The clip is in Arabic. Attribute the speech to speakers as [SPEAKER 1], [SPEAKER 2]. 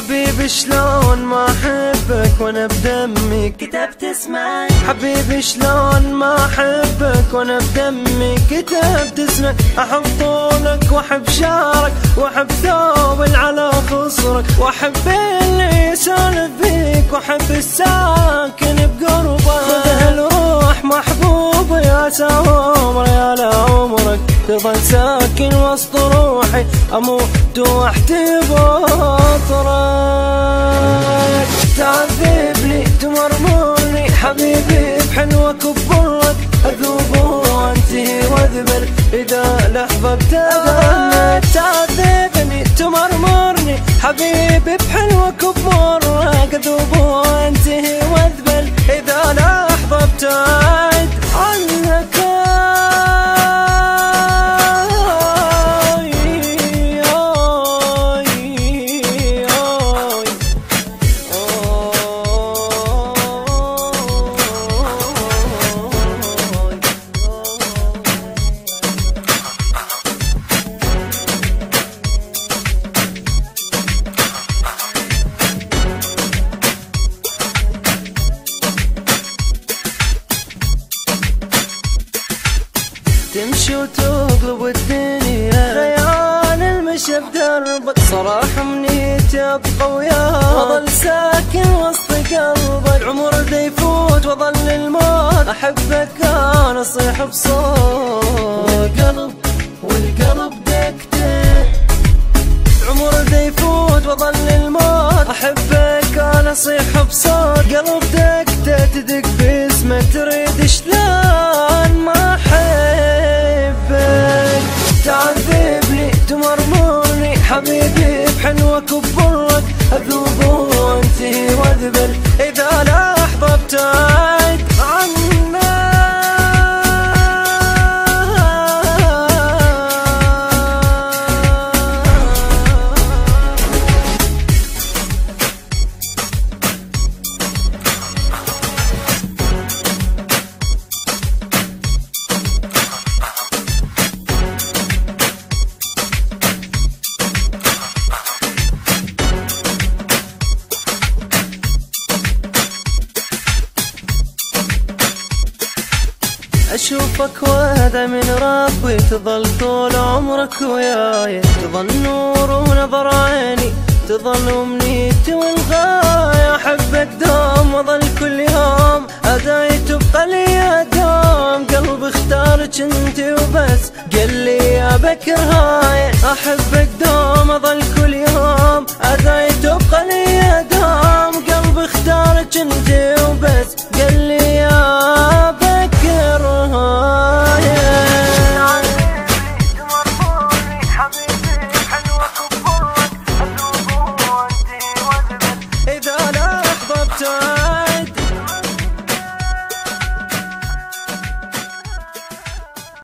[SPEAKER 1] حبيبي شلون ما احبك وانا بدمي كتبت اسمك. حبيبي شلون ما احبك وانا بدمي كتبت اسمك. احب طولك واحب شعرك واحب ثوب على خصرك واحب اللي يسولف بيك واحب الساكن بقربك. خذ هالروح محبوبة يا سمر يا لعمرك تظل ساكن وسط روحي اموت واحتبطرك. تعذبني تمرمرني حبيبي بحلوك وببرك اذوب وانتهي واذبل اذا لحظة بتغنى. تعذبني تمرمرني حبيبي بحلوك وبمرك اذوب وانتهي واذبل اذا لحظة ابتعد عنك. تمشي وتقلب الدنيا خيال المشى بدربك. صراحة منيتي ابقى وياك واظل ساكن وسط قلبك. العمر دا يفوت واظل الموت احبك انا اصيح بصوت والقلب دقته. العمر دا يفوت واظل الموت احبك انا اصيح بصوت. قلب دقته تدق باسمه تريد شلون ما احبك. تعذبني تمرمرني حبيبي بحلوك وببرك اذوب وانتهي واذبل اذا لحظة ابتعد عنك. أشوفك وهذا من ربي تظل طول عمرك وياي. تظل نور ونظر عيني تظل أمنيتي والغاية. أحبك دوم وظل كل يوم أداي تبقى لي دوم. قلبي اختارك انتي وبس قال لي يا بكر هاي. أحبك دوم أظل كل يوم